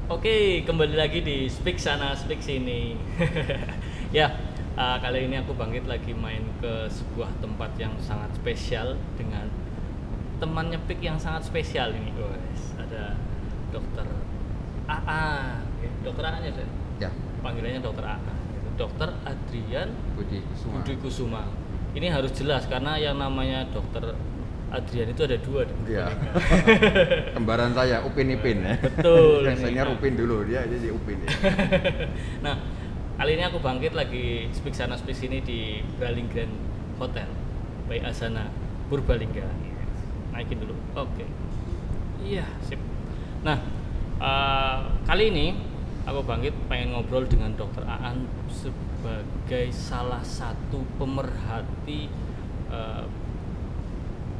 Oke, kembali lagi di Speak Sana Speak Sini. Ya, kali ini aku bangkit lagi main ke sebuah tempat yang sangat spesial dengan temannya Pik yang sangat spesial ini. Guys, ada Dokter AA. Dokter AA nya deh. Ya, Panggilannya Dokter AA. Dokter Adrian Budi Kusuma. Budi Kusuma. Ini harus jelas karena yang namanya Dokter Adrian itu ada dua di Iya. Purbalingga. Kembaran saya Upin Ipin ya. Betul. Yang senior Upin dulu, dia jadi Upin ya. Nah, kali ini aku bangkit lagi Speak Sana Speak Sini di Braling Grand Hotel by Asana Purbalingga. Naikin dulu. Oke. Iya, sip. Nah, kali ini aku bangkit pengen ngobrol dengan Dokter Aan sebagai salah satu pemerhati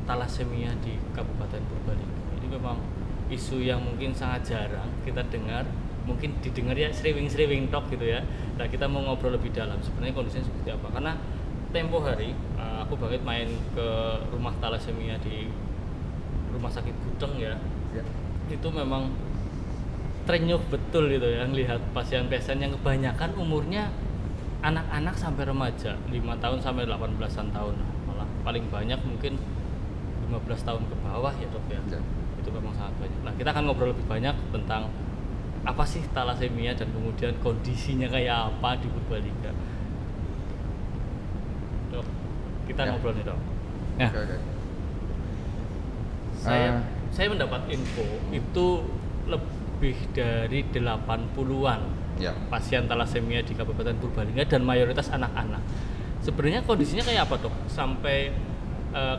talasemia di Kabupaten Purbalingga. Ini memang isu yang mungkin sangat jarang kita dengar, mungkin didengar ya sriwing-sriwing tok gitu ya. Nah, kita mau ngobrol lebih dalam sebenarnya kondisinya seperti apa. Karena tempo hari aku bangkit main ke rumah talasemia di Rumah Sakit Gudeng ya. Ya. Itu memang trenyuh betul gitu ya, lihat pasien-pasien yang kebanyakan umurnya anak-anak sampai remaja, 5 tahun sampai 18-an tahun. Malah paling banyak mungkin 15 tahun ke bawah ya dok ya. Ya. Itu memang sangat banyak. Nah, kita akan ngobrol lebih banyak tentang apa sih talasemia dan kemudian kondisinya kayak apa di Purbalingga. Dok, kita Ya. ngobrol nih dok. Nah, Oke. saya mendapat info itu lebih dari 80-an Ya. pasien talasemia di Kabupaten Purbalingga dan mayoritas anak-anak. Sebenarnya kondisinya kayak apa dok? Sampai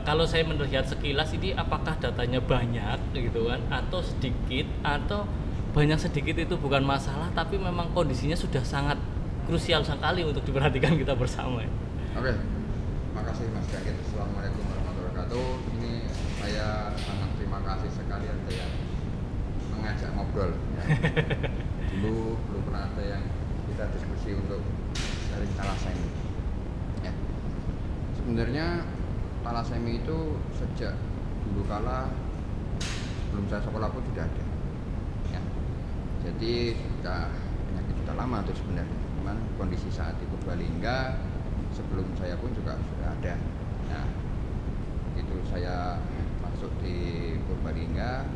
kalau saya melihat sekilas ini apakah datanya banyak gitu kan atau sedikit atau banyak sedikit itu bukan masalah tapi memang kondisinya sudah sangat krusial sekali untuk diperhatikan kita bersama. Oke. Makasih Mas Gagit. Assalamualaikum warahmatullahi wabarakatuh. Ini saya sangat terima kasih sekali ada yang mengajak ngobrol ya. Dulu belum pernah ada yang kita diskusi untuk dari talasemi. Ya. Sebenarnya talasemi itu sejak dulu kala sebelum saya sekolah pun sudah ada. Ya. Jadi penyakit sudah lama itu sebenarnya. Cuman kondisi saat di Purbalingga sebelum saya pun juga sudah ada. Nah, itu saya masuk di Purbalingga,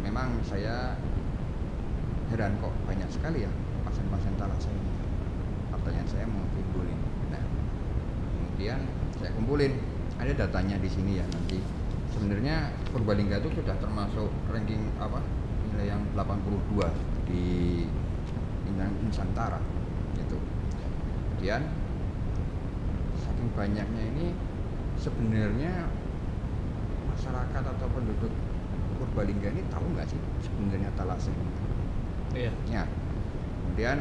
memang saya heran kok banyak sekali ya pasien-pasien talasemia. Pertanyaan saya mau kumpulin. Nah, kemudian saya kumpulin. Ada datanya di sini ya nanti. Sebenarnya Purbalingga itu sudah termasuk ranking nilai yang 82 di Nusantara gitu. Kemudian saking banyaknya ini sebenarnya masyarakat atau penduduk Purbalingga ini tahu nggak sih sebenarnya talasemia? Iya. Ya. Kemudian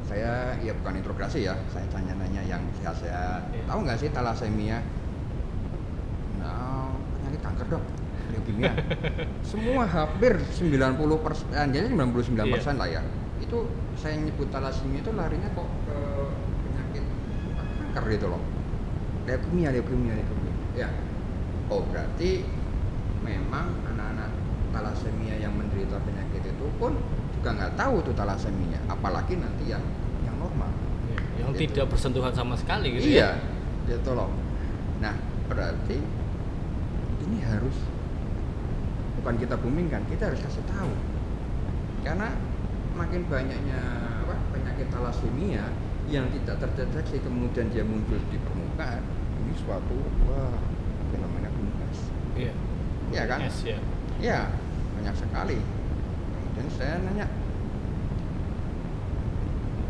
saya ya bukan interogasi ya, saya tanya-tanya yang sehat-sehat. Iya. Tahu nggak sih talasemia? Nah, penyakit kanker dok, leukemia. Semua hampir 90%, jadi 99% lah ya. Itu saya nyebut talasemia itu larinya kok ke penyakit kanker gitu loh. Leukemia. Ya. Oh, berarti memang anak-anak talasemia yang menderita penyakit itu pun juga nggak tahu tuh talasemia, apalagi nanti yang normal. Yang Gitu. tidak bersentuhan sama sekali gitu Iya, gitu loh. Nah, berarti ini harus bukan kita boomingkan, kita harus kasih tahu. Karena makin banyaknya penyakit talasemia yang tidak terdeteksi kemudian dia muncul di permukaan, ini suatu fenomena gunung es. Iya. Iya kan? Yes, ya. Ya, banyak sekali. Kemudian saya nanya,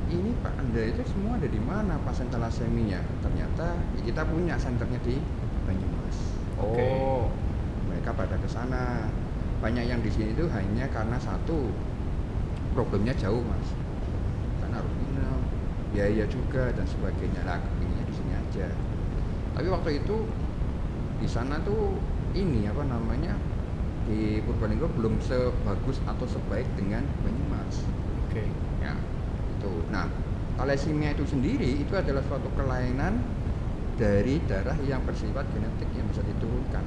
ini Pak Anda itu semua ada di mana pasien talaseminya? Ternyata ya kita punya senternya di Banyumas. Oke. Oh, mereka pada ke sana. Banyak yang di sini itu hanya karena satu, problemnya jauh Mas. Karena harus minum, biaya juga dan sebagainya. Lah, kepinginnya di sini aja. Tapi waktu itu di sana tuh ini di Purbalingga belum sebagus atau sebaik dengan Banyumas. Oke. Ya, itu. Nah, talasemia itu sendiri itu adalah suatu kelainan dari darah yang bersifat genetik yang bisa diturunkan.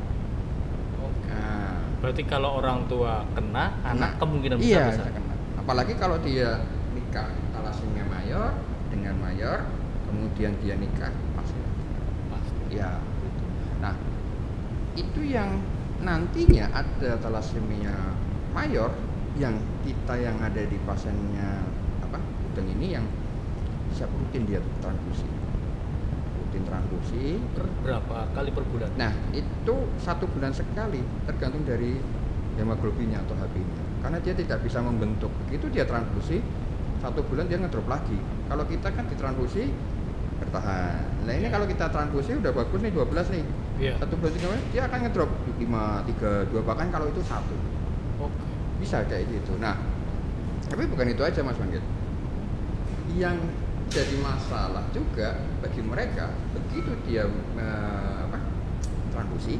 Oke. Nah, Berarti kalau orang tua kena, anak kemungkinan iya, besar bisa kena. Apalagi kalau dia nikah thalassemia mayor dengan mayor, kemudian dia nikah pasti. Ya. Nah, itu yang nantinya ada thalassemia mayor yang kita yang ada di pasiennya Udeng ini yang siap rutin dia transfusi. Rutin transfusi Berapa kali per bulan? Nah, itu 1 bulan sekali, tergantung dari hemoglobinnya atau HB-nya. Karena dia tidak bisa membentuk. Begitu dia transfusi, 1 bulan dia ngedrop lagi. Kalau kita kan ditransfusi bertahan. Nah, ini kalau kita transfusi udah bagus nih 12 nih. Iya. 1 bulan 3 bulan dia akan ngedrop 5, 3, 2 bahkan kalau itu 1. Oke. Bisa kayak gitu. Nah, tapi bukan itu aja Mas Manggit. Yang jadi masalah juga bagi mereka begitu dia transfusi,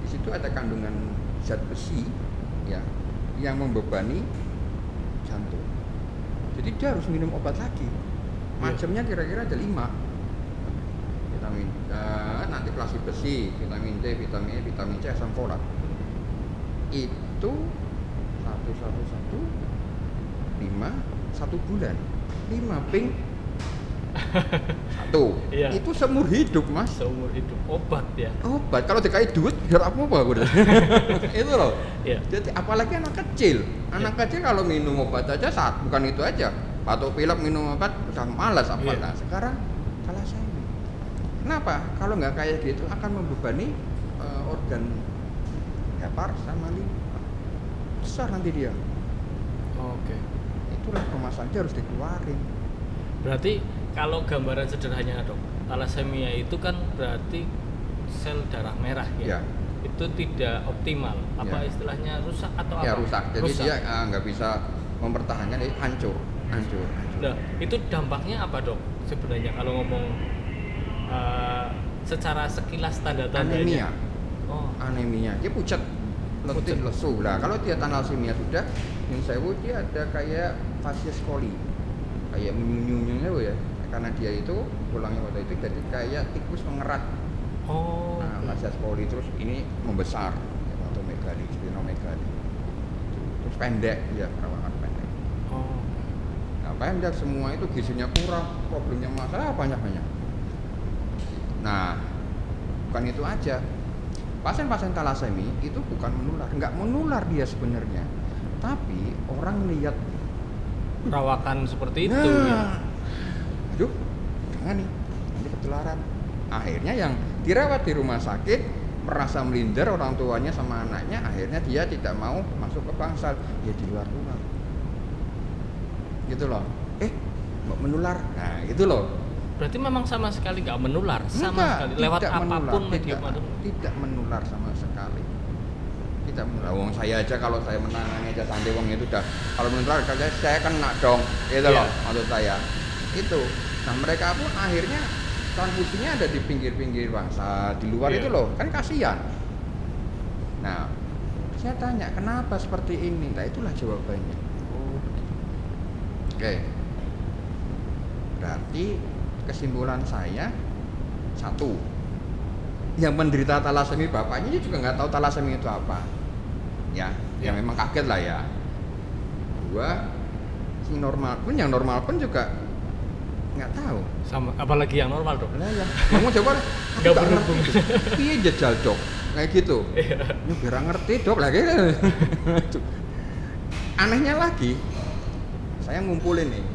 di situ ada kandungan zat besi ya yang membebani jantung. Jadi dia harus minum obat lagi. Macamnya kira-kira ada 5. Vitamin nanti kelas besi, vitamin D, vitamin E, vitamin C, asam folat. Itu 1 bulan 5 ping 1. Iya. Itu seumur hidup Mas. Seumur hidup obat ya. Obat kalau dikasih duit biar apa udah. Itu loh. Iya. Jadi apalagi anak kecil. Anak kecil kalau minum obat aja bukan itu aja. Batuk pilek minum obat udah malas apalah. Sekarang thalassemia. Kenapa? Kalau nggak kayak gitu akan membebani organ hepar sama limfa. Besar nanti dia. Oke. Itulah permasalahan, dia harus dikeluarin. Berarti kalau gambaran sederhananya Dok, thalassemia itu kan berarti sel darah merah ya. Ya. Itu tidak optimal. Apa Ya. istilahnya rusak atau Ya apa? rusak. Jadi dia nggak bisa mempertahankan, jadi hancur. Nah, itu dampaknya apa Dok? Sebenarnya kalau ngomong secara sekilas tanda-tandanya. Anemia. Oh. Anemia. Dia pucat, letih, lesu. Nah, kalau dia thalassemia sudah, yang saya dia ada kayak fasies coli, kayak menyunyunya ya. Karena dia itu tulangnya waktu itu jadi kayak tikus mengerat. Oh. Nah, fasies coli terus ini membesar, atau megali, splenomegali. Terus pendek, ya perawakan pendek. Oh. Nah, pendek semua itu gizinya kurang, problemnya masalah banyak. Nah, bukan itu aja. Pasien-pasien thalassemia itu bukan menular, nggak menular dia sebenarnya. Tapi orang lihat Perawakan seperti itu nah, ya. aduh, jangan nih, nanti ketularan. Akhirnya yang dirawat di rumah sakit merasa melindir orang tuanya sama anaknya, akhirnya dia tidak mau masuk ke bangsal, dia di luar rumah. Gitu loh. Menular. Nah, gitu loh. Berarti memang sama sekali nggak menular, sama Enggak, sekali lewat tidak apapun menular, medium tidak menular sama sekali. Tidak menular. Wong saya aja kalau saya menangani aja santai wong itu udah kalau menular saya kena dong. Itu loh maksud saya. Itu. Nah, mereka pun akhirnya transfusinya ada di pinggir-pinggir bangsa, di luar itu loh. Kan kasihan. Nah, saya tanya, "Kenapa seperti ini?" Nah, itulah jawabannya. Oh. Oke. Berarti kesimpulan saya, 1, yang menderita thalassemia bapaknya juga nggak tahu thalassemia itu apa, ya memang kaget lah ya. 2, yang normal pun juga nggak tahu. Sama, apalagi yang normal Dok. Lah ya, kamu coba nggak berhubung. Iya jajal Dok, kayak gitu. Ini biar ngerti Dok lagi. Anehnya lagi, saya ngumpulin nih.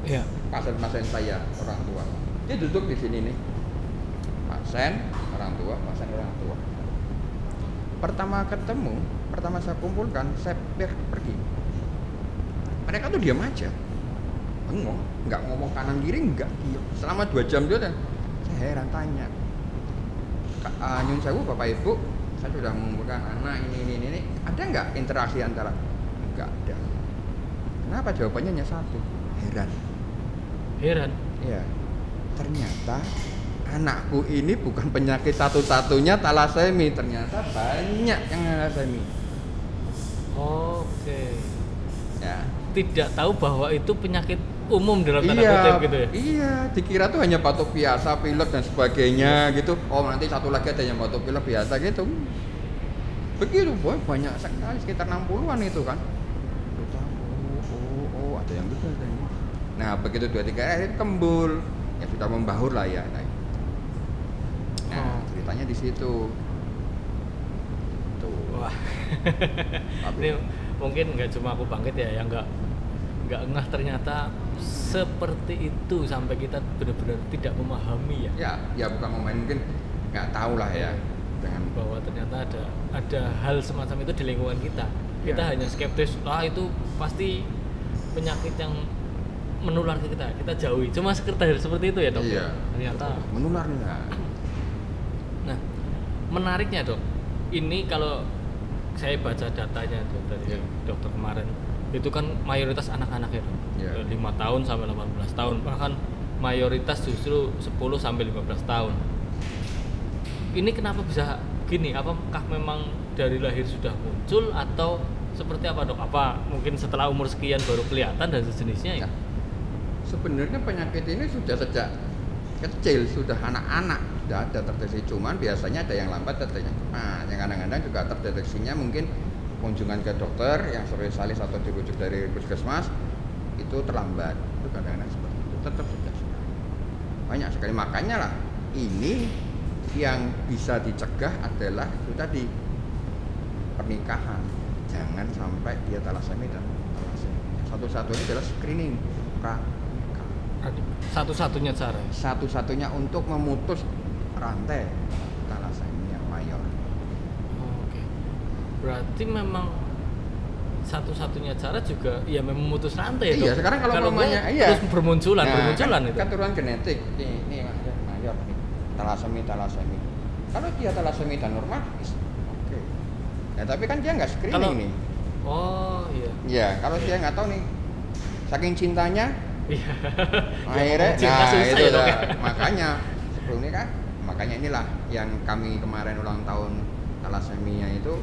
Iya. Pasien-pasien saya, orang tua. Dia duduk di sini nih. Pasien, orang tua. Pertama ketemu, pertama saya kumpulkan, saya pergi. Mereka tuh diam aja. Bengong, nggak ngomong kanan kiri, nggak diam. Selama 2 jam dia, saya heran tanya. Nyun sewu Bapak Ibu, saya sudah mengumpulkan anak ini. Ada nggak interaksi antara? Nggak ada. Kenapa? Jawabannya hanya 1, heran. Iya. Ternyata anakku ini bukan penyakit satu-satunya thalassemia, ternyata banyak yang thalassemia. Oke. Ya. Tidak tahu bahwa itu penyakit umum dalam tanda kutip gitu ya. Iya, dikira tuh hanya batuk biasa, pilek dan sebagainya gitu. Oh, nanti satu lagi ada yang batuk pilek biasa gitu. Begitu, boy, banyak sekali, sekitar 60-an itu kan. yang betul ada yang gitu. Nah begitu 2-3 hari kembul, ya sudah membahur lah ya. Nah ceritanya di situ. Tuh. Wah. Ini mungkin nggak cuma aku bangkit ya, yang nggak ngeh ternyata seperti itu sampai kita benar-benar tidak memahami ya. Ya bukan mungkin nggak tahu lah ya. Dengan Bahwa ternyata ada hal semacam itu di lingkungan kita. Kita hanya skeptis, itu pasti penyakit yang menular ke kita jauhi. Cuma sekedar seperti itu ya dok. Iya. Ternyata menular nih. Nah, menariknya dok, ini kalau saya baca datanya tuh dari dokter kemarin, itu kan mayoritas anak-anak ya dok, 5 tahun sampai 18 tahun, bahkan mayoritas justru 10 sampai 15 tahun. Ini kenapa bisa gini? Apakah memang dari lahir sudah muncul atau seperti apa dok? Apa mungkin setelah umur sekian baru kelihatan dan sejenisnya ya? Sebenarnya penyakit ini sudah sejak kecil, sudah anak-anak sudah ada terdeteksi, cuman biasanya ada yang lambat, ada yang cepat. Yang kadang-kadang juga terdeteksinya mungkin kunjungan ke dokter yang spesialis atau dirujuk dari puskesmas itu terlambat. Itu kadang-kadang seperti itu, tetap sudah banyak sekali. Makanya lah ini yang bisa dicegah adalah itu tadi, pernikahan. Jangan sampai dia thalassemia dan thalassemia. Satu-satunya adalah screening pranikah. Satu-satunya cara. Satu-satunya untuk memutus rantai thalassemia mayor. Oke. Berarti memang satu-satunya cara juga ya memutus rantai. Iya, sekarang kalau namanya terus bermunculan kan, itu. Keturunan genetik. Ini mayor nih. Thalassemia. Kalau dia thalassemia dan normal, oke. Ya tapi kan dia nggak screening nih. Oh iya. Iya, kalau dia nggak tahu nih, saking cintanya, akhirnya, cinta susah itu ya, lah. Makanya inilah yang kami kemarin ulang tahun thalassemia itu,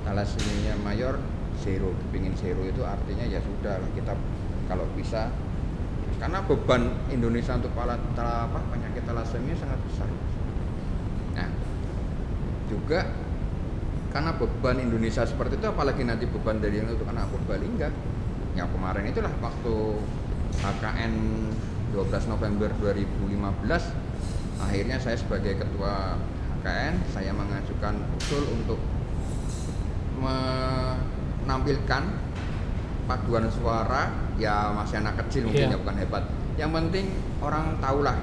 thalassemia mayor zero, kepingin zero itu artinya ya sudah kita kalau bisa, karena beban Indonesia untuk penyakit thalassemia sangat besar. Nah, juga karena beban Indonesia seperti itu, apalagi nanti beban dari yang untuk anak Purbalingga. Yang kemarin itulah waktu HKN 12 November 2015, akhirnya saya sebagai ketua HKN, saya mengajukan usul untuk menampilkan paduan suara, ya masih anak kecil mungkin ya bukan hebat. Yang penting orang tahulah.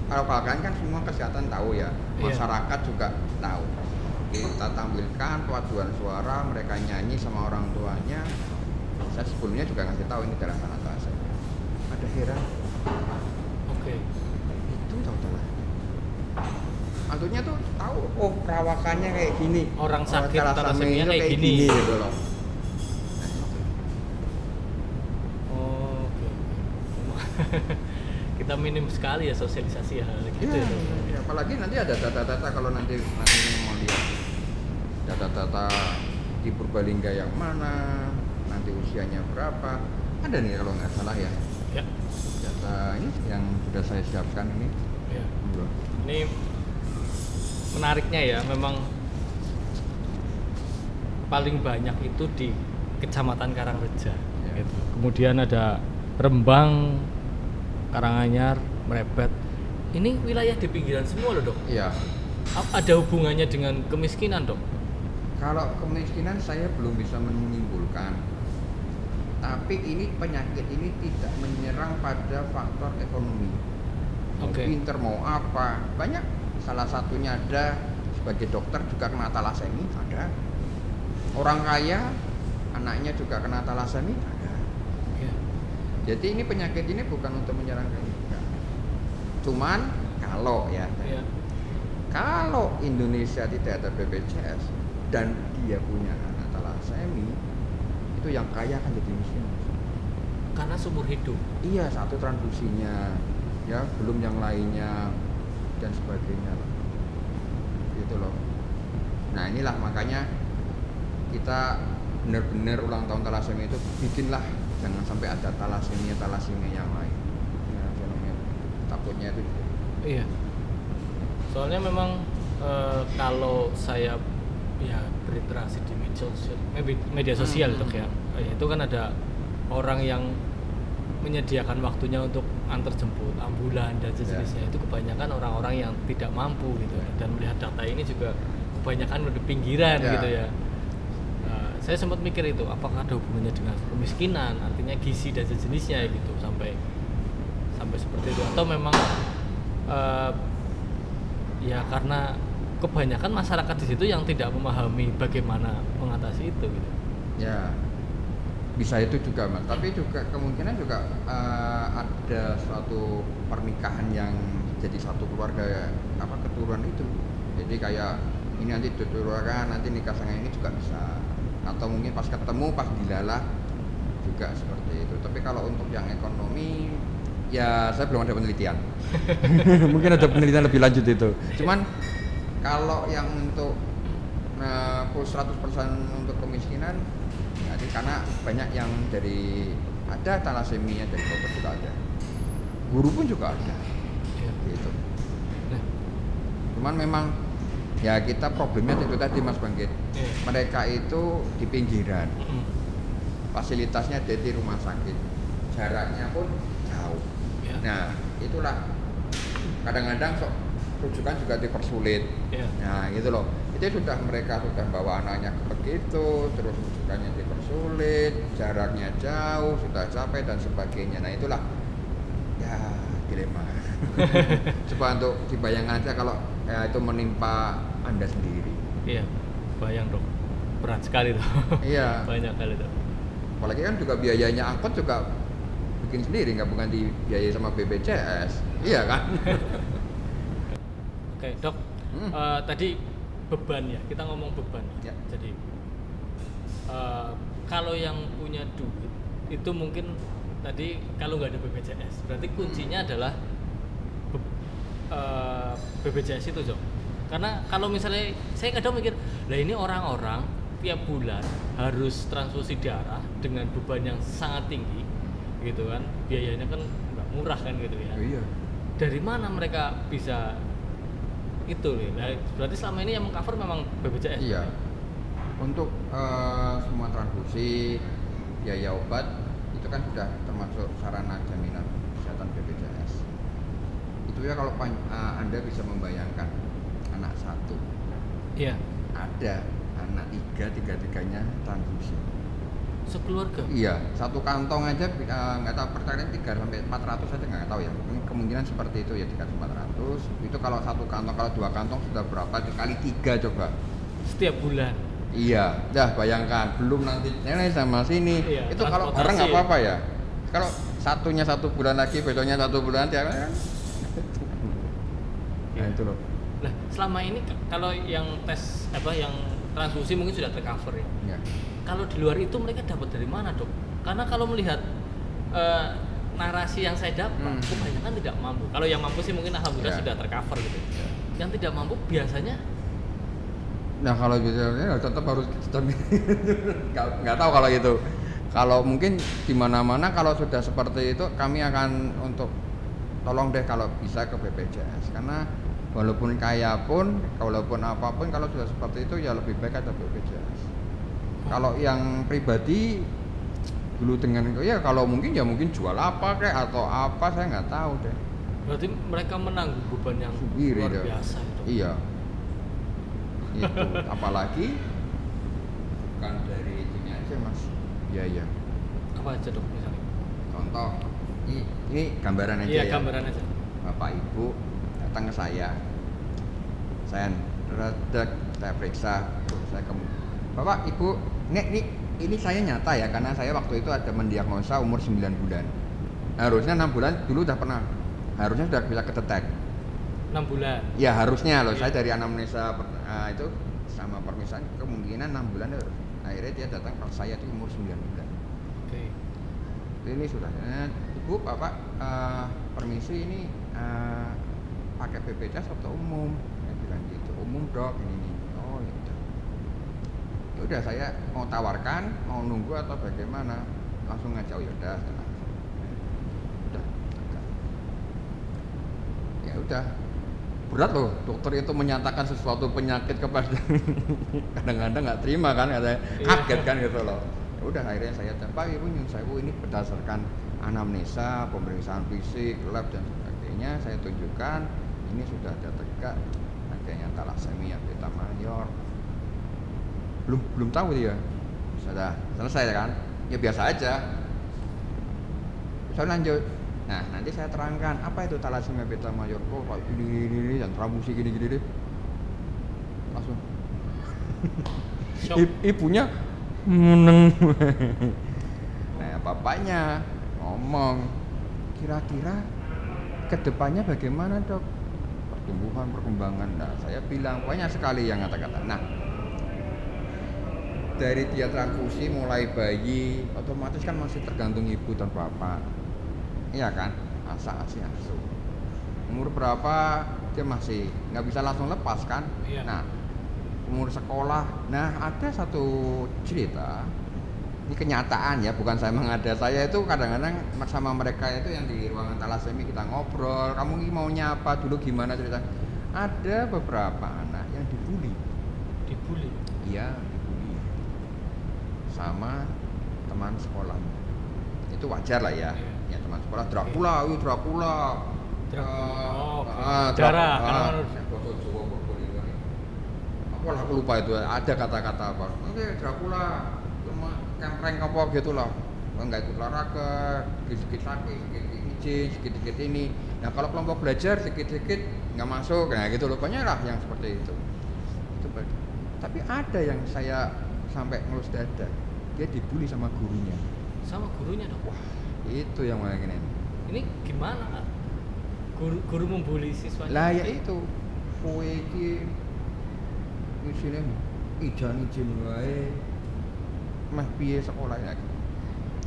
Kalau kalian kan semua kesehatan tahu ya, masyarakat juga tahu. Kita tampilkan paduan suara, mereka nyanyi sama orang tuanya. Saya sebelumnya juga ngasih tahu ini adalah thalassemia. Ada heran. Oke. Itu tahu. Maksudnya tuh tahu, oh perawakannya kayak gini. Orang sakit thalassemia kayak gini gitu loh. Oke. Kita minim sekali ya sosialisasi hal gitu ya. Apalagi nanti ada data-data, kalau nanti mau lihat data-data di Purbalingga yang mana, nanti usianya berapa, ada nih kalau nggak salah ya. Data ini yang sudah saya siapkan ini. Ya. Ini menariknya ya, memang paling banyak itu di Kecamatan Karangreja. Gitu. Kemudian ada Rembang, Karanganyar, Mrebet. Ini wilayah di pinggiran semua loh dok. Iya. Ada hubungannya dengan kemiskinan dok? Kalau kemiskinan saya belum bisa menyimpulkan. Tapi ini penyakit ini tidak menyerang pada faktor ekonomi. Mau pinter mau apa, banyak. Salah satunya ada sebagai dokter juga kena thalassemia, ada. Orang kaya anaknya juga kena thalassemia, ada. Jadi ini penyakit ini bukan untuk menyerang kita. Cuman kalau kalau Indonesia tidak ada BPJS dan dia punya anak thalassemia, itu yang kaya akan jadi miskin. Karena seumur hidup. Iya, satu transfusinya, ya belum yang lainnya dan sebagainya, gitu loh. Nah inilah makanya kita benar-benar ulang tahun thalassemia itu bikinlah, jangan sampai ada thalassemia yang lain. Ya, fenomena takutnya itu. Iya. Soalnya memang kalau saya ya berinteraksi di media sosial dok ya, itu kan ada orang yang menyediakan waktunya untuk antar jemput ambulan dan sejenisnya itu kebanyakan orang-orang yang tidak mampu gitu ya. Dan melihat data ini juga kebanyakan di pinggiran gitu ya. Saya sempat mikir itu apakah ada hubungannya dengan kemiskinan, artinya gizi dan sejenisnya gitu sampai seperti itu, atau memang ya karena kebanyakan masyarakat di situ yang tidak memahami bagaimana mengatasi itu gitu. Ya, bisa itu juga Mas, tapi juga kemungkinan juga ada suatu pernikahan yang jadi satu keluarga keturunan itu. Jadi kayak ini nanti turunan nanti nikah sama ini juga bisa, atau mungkin pas ketemu pas dilalah juga seperti itu. Tapi kalau untuk yang ekonomi ya saya belum ada penelitian. Mungkin ada penelitian lebih lanjut itu. Cuman kalau yang untuk full 100% untuk kemiskinan jadi karena banyak yang dari ada talasemia dari dokter juga ada, guru pun juga ada gitu. Cuman memang ya kita problemnya itu tadi Mas Bangkit, mereka itu di pinggiran, fasilitasnya di rumah sakit, jaraknya pun jauh. Nah itulah kadang-kadang rujukan juga dipersulit. Nah gitu loh, itu mereka sudah bawa anaknya ke begitu, terus rujukannya dipersulit, jaraknya jauh, sudah capek dan sebagainya. Nah itulah ya dilema. Coba untuk dibayangkan aja kalau itu menimpa Anda sendiri. Iya, bayang dong, berat sekali tuh. Iya. Banyak kali tuh. Apalagi kan juga biayanya angkot juga bikin sendiri, bukan dibiayai sama BPJS. Iya kan? Oke dok, tadi beban ya, kita ngomong beban. Ya. Jadi kalau yang punya duit itu mungkin tadi kalau nggak ada BPJS, berarti kuncinya adalah BPJS itu dok. Karena kalau misalnya saya kadang mikir, lah ini orang-orang tiap bulan harus transfusi darah dengan beban yang sangat tinggi, gitu kan? Biayanya kan nggak murah kan gitu ya. Iya. Dari mana mereka bisa itu nih? Nah, berarti selama ini yang mengcover memang BPJS. Iya. Untuk semua transfusi, biaya obat itu kan sudah termasuk sarana jaminan kesehatan BPJS. Itu ya kalau Anda bisa membayangkan anak satu, Iya. ada anak tiga-tiganya transfusi. Sekeluarga? Iya, satu kantong aja nggak tahu perkiraan 300-400 aja nggak tahu ya. Kemungkinan seperti itu ya 300-400. Itu kalau satu kantong, kalau dua kantong sudah berapa? Dikali 3 coba. Setiap bulan. Iya, dah bayangkan belum nanti ini sama sini. Iya, itu kalau bareng nggak apa-apa ya. Kalau satunya 1 bulan lagi, besoknya 1 bulan ya kan. Nah itu loh. Nah, selama ini kalau yang tes yang transfusi mungkin sudah tercover ya. Ya. Kalau di luar itu mereka dapat dari mana dok? Karena kalau melihat narasi yang saya dapat, kebanyakan tidak mampu. Kalau yang mampu sih mungkin alhamdulillah sudah tercover gitu. Yang tidak mampu biasanya. Nah kalau biasanya tetap harus nggak tahu kalau itu. Kalau mungkin di mana-mana kalau sudah seperti itu kami akan untuk tolong deh kalau bisa ke BPJS karena walaupun kaya pun, walaupun apapun kalau sudah seperti itu ya lebih baik ada BPJS. Kalau yang pribadi dulu dengan ya kalau mungkin ya mungkin jual apa kayak atau apa saya nggak tahu deh. Berarti mereka menanggung beban yang luar biasa itu. Iya. Itu apalagi bukan dari ini aja mas. Iya. Apa aja dok misalnya? Contoh ini gambaran aja ya. Iya gambaran aja. Bapak Ibu datang ke saya periksa, saya Bapak Ibu ini saya nyata ya karena saya waktu itu ada mendiagnosa umur 9 bulan. Harusnya 6 bulan dulu udah pernah, harusnya sudah bisa kedetek. 6 bulan? Ya harusnya loh, saya dari anamnesa itu sama permisalan kemungkinan 6 bulan harus. Akhirnya dia datang ke saya itu umur 9 bulan. Oke. Ini sudah, Ibu Bapak permisi ini pakai BPJS atau umum? Saya bilang gitu, umum dok ini. Oh ya udah. Ya udah saya mau tawarkan, mau nunggu atau bagaimana? Langsung aja, oh ya udah. Ya udah. Berat loh, dokter itu menyatakan sesuatu penyakit kepada kadang-kadang nggak terima kan, katanya kaget kan gitu loh. Ya udah akhirnya saya Pak Ibu nyun sewu ini berdasarkan anamnesa, pemeriksaan fisik, lab dan sebagainya. Saya tunjukkan ini sudah ada tegak adanya thalassemia beta mayor. Belum tahu dia. Sudah selesai kan? Ya biasa aja. Saya lanjut. Nah, nanti saya terangkan apa itu thalassemia beta mayor. Oh, kayak gini dan transfusi gini. Langsung. Ibunya meneng. Nah, bapaknya ngomong, kira-kira kedepannya bagaimana dok? Perkembangan. Nah, saya bilang banyak sekali yang kata-kata. Nah, dari dia transfusi mulai bayi, otomatis kan masih tergantung ibu dan bapak, iya kan? Asi asu. Umur berapa dia masih nggak bisa langsung lepas kan? Iya. Nah, umur sekolah. Nah, ada satu cerita. Ini kenyataan ya, bukan saya mengada. Saya itu kadang-kadang sama mereka itu yang di ruangan thalassemia kita ngobrol. Kamu maunya apa dulu, gimana cerita? Ada beberapa anak yang dibully. Dibully? Iya, dibully sama teman sekolahnya. Itu wajar lah ya. Ya teman sekolah Dracula, darah. Aku lupa itu. Ada kata-kata apa? Oke, Dracula. Kempreng apa gitu lah, nggak ikut olahraga, sedikit sakit, sedikit izin, sedikit ini. Nah kalau kelompok belajar sedikit nggak masuk, nah gitu loh, banyak lah yang seperti itu. Tapi ada yang saya sampai ngelus dada, dia dibully sama gurunya. Sama gurunya dong? Wah, itu yang mana gini. Ini gimana? Guru membuli siswanya? Lah ya itu, kowe iki isine izin wae. Mah piye sekolah lagi.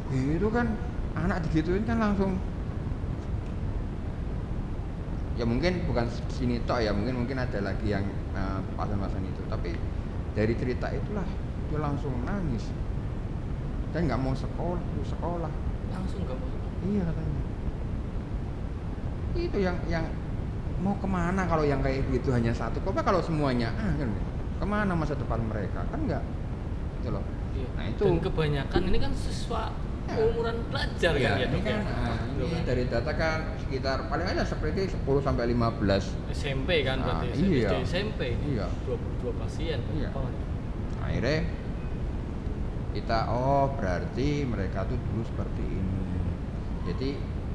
Itu kan anak digituin kan langsung. Ya mungkin bukan sini tok ya, mungkin ada lagi yang pasien-pasien itu. Tapi dari cerita itulah dia langsung nangis. Dan nggak mau sekolah. Langsung nggak mau. Iya katanya. Itu yang mau kemana kalau yang kayak gitu hanya satu? Coba kalau semuanya, kan kemana masa depan mereka? Kan nggak, gitu loh. Iya. Nah itu. Dan kebanyakan ini kan siswa umuran pelajar ya, kan ya ini dok kan, ya? Ini dari data kan sekitar paling aja seperti 10 sampai 15 SMP kan berarti iya. SMP Iya. 22 pasien. Iya. Oh. Akhirnya kita berarti mereka tuh dulu seperti ini. Jadi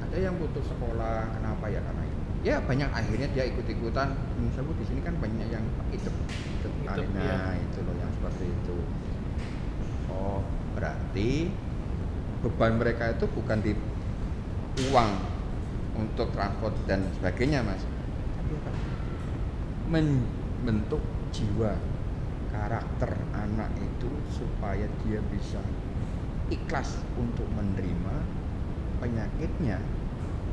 ada yang putus sekolah, kenapa ya? Karena ya banyak akhirnya dia ikut-ikutan. Misalnya di sini kan banyak yang hidup iya. Itu loh yang seperti itu. Berarti beban mereka itu bukan di uang untuk transport dan sebagainya mas, tapi apa? Membentuk jiwa karakter anak itu supaya dia bisa ikhlas untuk menerima penyakitnya,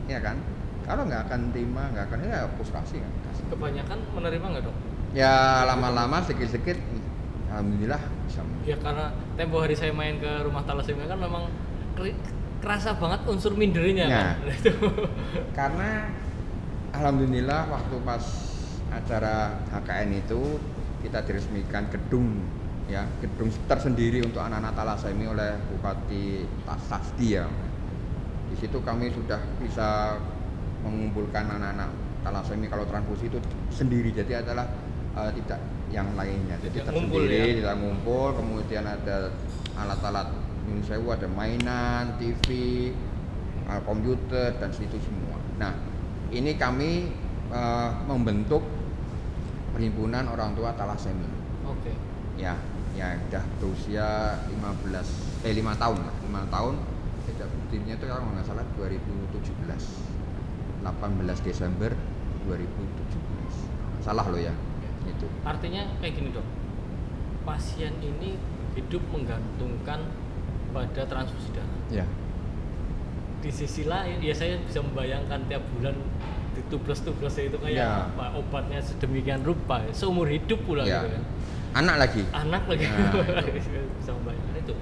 ya kan? Kalau nggak akan terima, nggak akan, ya frustrasi kan. Kebanyakan menerima nggak dok? Ya lama-lama sedikit-sedikit, alhamdulillah bisa. Ya karena tempo hari saya main ke rumah thalassemia kan memang kerasa banget unsur minderinya kan. Karena alhamdulillah waktu pas acara HKN itu kita diresmikan gedung tersendiri untuk anak-anak thalassemia oleh Bupati Sasdi ya. Di situ kami sudah bisa mengumpulkan anak-anak thalassemia kalau transfusi itu sendiri, jadi adalah tidak yang lainnya, jadi tersendiri, tidak ngumpul. Kemudian ada alat-alat Unisewu, ada mainan, TV, komputer dan situ semua. Nah, ini kami membentuk perhimpunan orang tua thalassemia. Oke. Ya, yang sudah berusia 5 tahun lah, 5 tahun. Sejak buktinya itu kalau nggak salah 2017, 18 Desember 2017. Salah loh ya. Itu. Artinya kayak gini dok, pasien ini hidup menggantungkan pada transfusi darah. Ya. Di sisi lain, ya saya bisa membayangkan tiap bulan ditublas-tublas itu kayak apa, obatnya sedemikian rupa, seumur hidup pula gitu kan. Anak lagi. Nah, bisa membayangkan itu.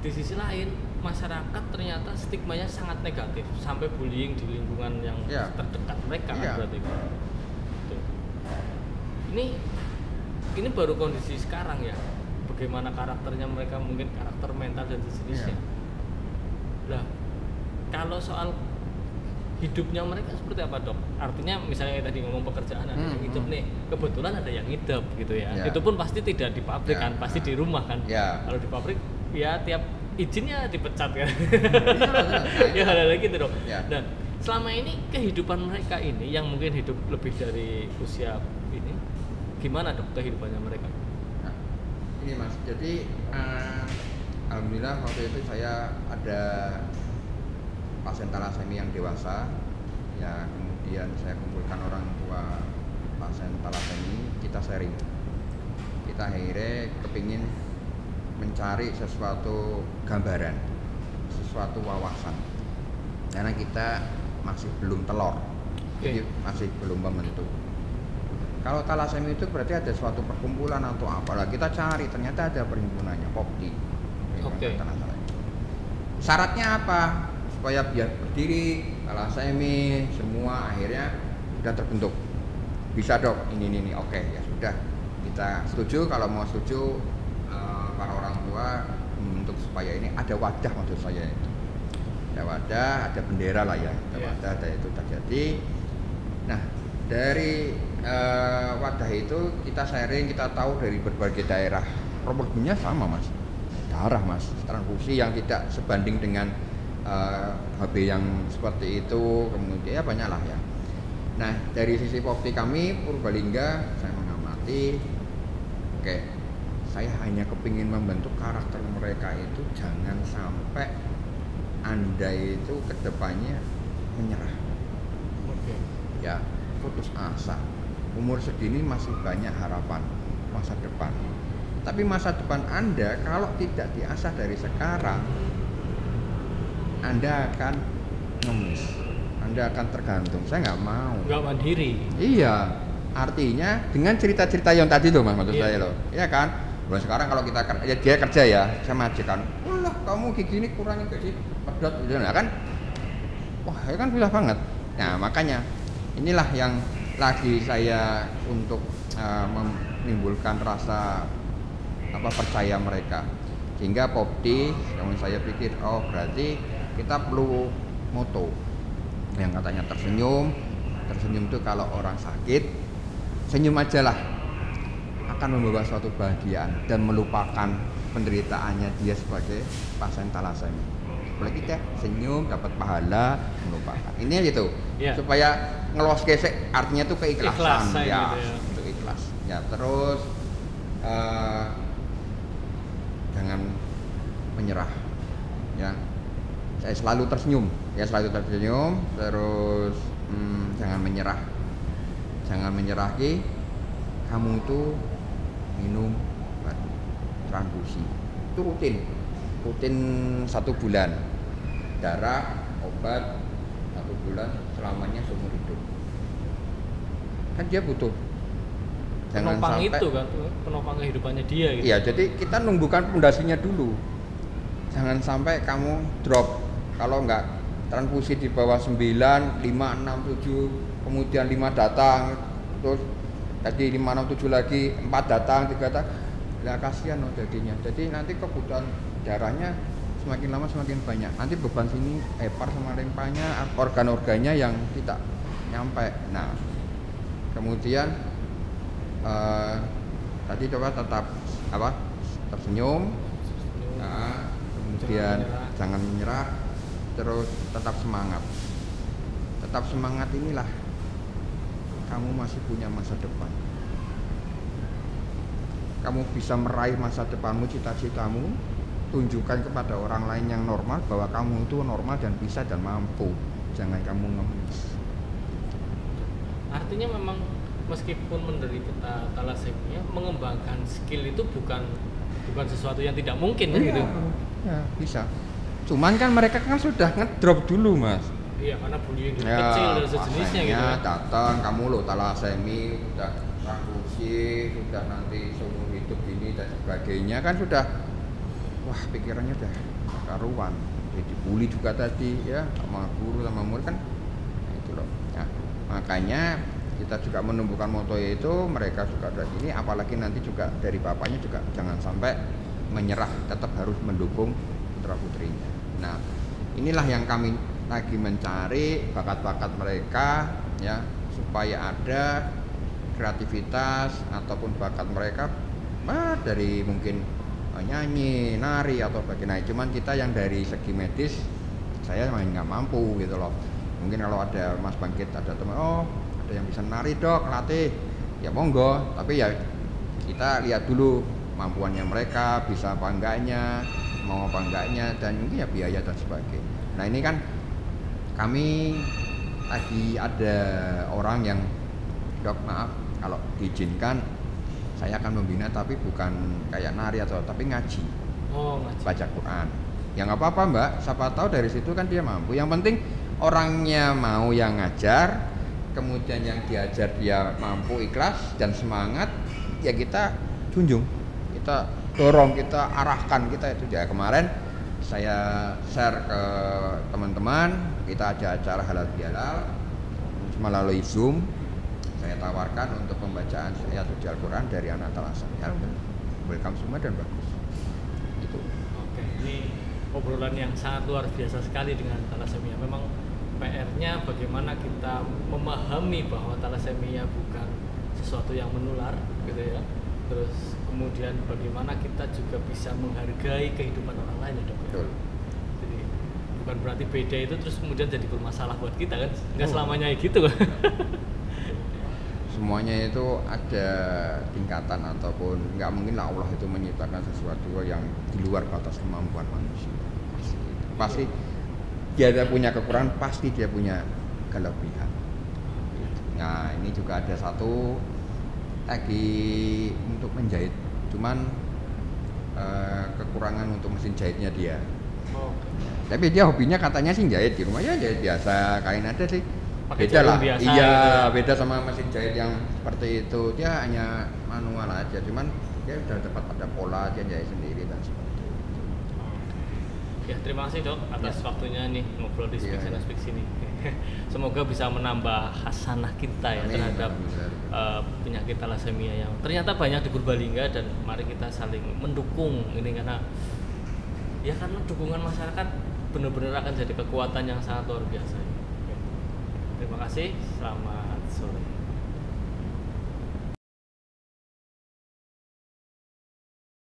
Di sisi lain, masyarakat ternyata stigmanya sangat negatif, sampai bullying di lingkungan yang terdekat mereka kan berarti. Ini baru kondisi sekarang ya. Bagaimana karakternya mereka, mungkin karakter mental dan sejenisnya. Lah, kalau soal hidupnya mereka seperti apa dok? Artinya misalnya tadi ngomong pekerjaan ada yang hidup nih, kebetulan ada yang hidup gitu ya. Itu pun pasti tidak di pabrik kan, pasti di rumah kan. Kalau di pabrik ya tiap izinnya dipecat kan. Ya hal-hal gitu dok. Nah selama ini kehidupan mereka ini yang mungkin hidup lebih dari usia ini, gimana dok kehidupannya mereka? Nah, ini mas, jadi alhamdulillah waktu itu saya ada pasien talasemi yang dewasa, ya kemudian saya kumpulkan orang tua pasien talasemi, kita sharing, kita akhirnya kepingin mencari sesuatu gambaran, sesuatu wawasan, karena kita masih belum telur, jadi masih belum membentuk. Kalau talasemi itu berarti ada suatu perkumpulan atau apalah, kita cari, ternyata ada perhimpunannya, POPTI. Syaratnya apa? Supaya biar berdiri, talasemi, semua akhirnya sudah terbentuk. Bisa dok, ini, oke ya sudah, kita setuju. Kalau mau setuju, para orang tua membentuk supaya ini ada wadah, maksud saya itu. Ada wadah, ada bendera lah ya, ada wadah, ada itu terjadi. Nah dari wadah itu kita sharing, kita tahu dari berbagai daerah problemnya sama mas, darah mas, transfusi yang tidak sebanding dengan HB yang seperti itu, kemudian ya banyak lah ya. Nah dari sisi POPTI kami Purbalingga, saya mengamati, oke, saya hanya kepingin membentuk karakter mereka itu jangan sampai Anda itu kedepannya menyerah, ya putus asa. Umur segini masih banyak harapan masa depan, tapi masa depan Anda kalau tidak diasah dari sekarang, Anda akan ngemis, Anda akan tergantung. Saya nggak mau. Nggak mandiri. Iya, artinya dengan cerita-cerita yang tadi loh mas, maksud saya loh, ya kan. Bulan sekarang kalau kita ya dia kerja ya, saya majikan, wah kamu kayak gini kurangin gaji, pedot gitu nah kan, wah ya kan susah banget. Nah makanya inilah yang lagi saya untuk menimbulkan rasa percaya mereka, sehingga POPTI yang saya pikir berarti kita perlu moto yang katanya tersenyum itu kalau orang sakit senyum aja lah, akan membawa suatu kebahagiaan dan melupakan penderitaannya dia sebagai pasien talasemi. Boleh kita senyum dapat pahala, melupakan ini gitu supaya ngelos gesek, artinya itu keikhlasan ya, gitu ya, untuk ikhlas ya. Terus jangan menyerah ya, saya selalu tersenyum ya, terus jangan menyerah kamu itu minum transfusi itu rutin 1 bulan, darah obat 1 bulan selamanya seumur hidup, kan dia butuh. Jangan penopang sampai, itu kan penopang kehidupannya dia gitu. Iya, jadi kita nunggukan pondasinya dulu, jangan sampai kamu drop. Kalau enggak transfusi di bawah 9, 5, 6, 7, kemudian 5 datang, terus tadi 5, 6, 7 lagi, 4 datang, 3 datang, ya kasihan loh jadinya. Jadi nanti kebutuhan darahnya semakin lama semakin banyak. Nanti beban sini hepar sama lempanya, organ-organnya yang tidak nyampe. Nah, kemudian tadi coba tetap tersenyum, nah, kemudian jangan menyerah, terus tetap semangat. Tetap semangat inilah kamu masih punya masa depan. Kamu bisa meraih masa depanmu, cita-citamu. Tunjukkan kepada orang lain yang normal bahwa kamu itu normal dan bisa dan mampu. Jangan kamu ngemis. Artinya memang meskipun menderita talasemia, mengembangkan skill itu bukan sesuatu yang tidak mungkin kan gitu. Ya, bisa. Cuman kan mereka kan sudah ngedrop dulu, Mas. Iya, karena bullying kecil dan sejenisnya gitu. Ya, datang kamu lo talasemi, udah transfusi, sudah nanti seumur hidup ini dan sebagainya, kan sudah wah pikirannya udah karuan. Jadi bully juga tadi ya sama guru sama murid kan. Nah, itu loh. Nah, makanya kita juga menumbuhkan moto itu, mereka juga dari ini, apalagi nanti juga dari bapaknya juga jangan sampai menyerah, tetap harus mendukung putra putrinya. Nah, inilah yang kami lagi mencari bakat-bakat mereka ya, supaya ada kreativitas ataupun bakat mereka dari mungkin nyanyi, nari atau bagaimana. Cuman kita yang dari segi medis saya nggak mampu gitu loh. Mungkin kalau ada Mas Bangkit, ada teman, oh ada yang bisa nari dok, latih, ya monggo. Tapi ya kita lihat dulu kemampuannya mereka, bisa apa enggaknya, mau apa enggaknya, dan mungkin ya biaya dan sebagainya. Nah ini kan kami lagi ada orang yang, dok maaf kalau diizinkan saya akan membina, tapi bukan kayak nari atau, tapi ngaji. Oh, ngaji. Baca Quran. Ya nggak apa-apa mbak, siapa tahu dari situ kan dia mampu. Yang penting orangnya mau yang ngajar, kemudian yang diajar dia mampu, ikhlas dan semangat, ya kita junjung, kita dorong, kita arahkan, kita itu. Ya kemarin saya share ke teman-teman, kita ada acara halal bihalal melalui Zoom. Saya tawarkan untuk pembacaan ayat suci Al-Quran dari anak thalassemia. Welcome semua dan bagus. Itu. Oke, ini obrolan yang sangat luar biasa sekali dengan thalassemia. Memang PR-nya bagaimana kita memahami bahwa thalassemia bukan sesuatu yang menular, gitu ya. Terus kemudian bagaimana kita juga bisa menghargai kehidupan orang lain, ya dok. Betul. Jadi bukan berarti beda itu terus kemudian jadi bermasalah buat kita kan? Nggak selamanya gitu kan? Semuanya itu ada tingkatan, ataupun nggak mungkin lah Allah itu menciptakan sesuatu yang di luar batas kemampuan manusia. Pasti dia punya kekurangan, pasti dia punya kelebihan. Nah ini juga ada satu lagi untuk menjahit, cuman kekurangan untuk mesin jahitnya dia. Tapi dia hobinya katanya sih jahit di rumah, ya jahit biasa, kain ada sih. Pakai Beda lah, biasa, iya gitu ya. beda sama mesin jahit yang seperti itu. Dia hanya manual aja, cuman dia udah dapat pada pola, dia jahit sendiri dan seperti itu. Ya terima kasih dok atas waktunya nih ngobrol di Speak Sana Speak sini. Semoga bisa menambah hasanah kita ya. Amin, Terhadap penyakit thalassemia yang ternyata banyak di Purbalingga, dan mari kita saling mendukung ini, karena dukungan masyarakat benar-benar akan jadi kekuatan yang sangat luar biasa. Terima kasih, selamat sore.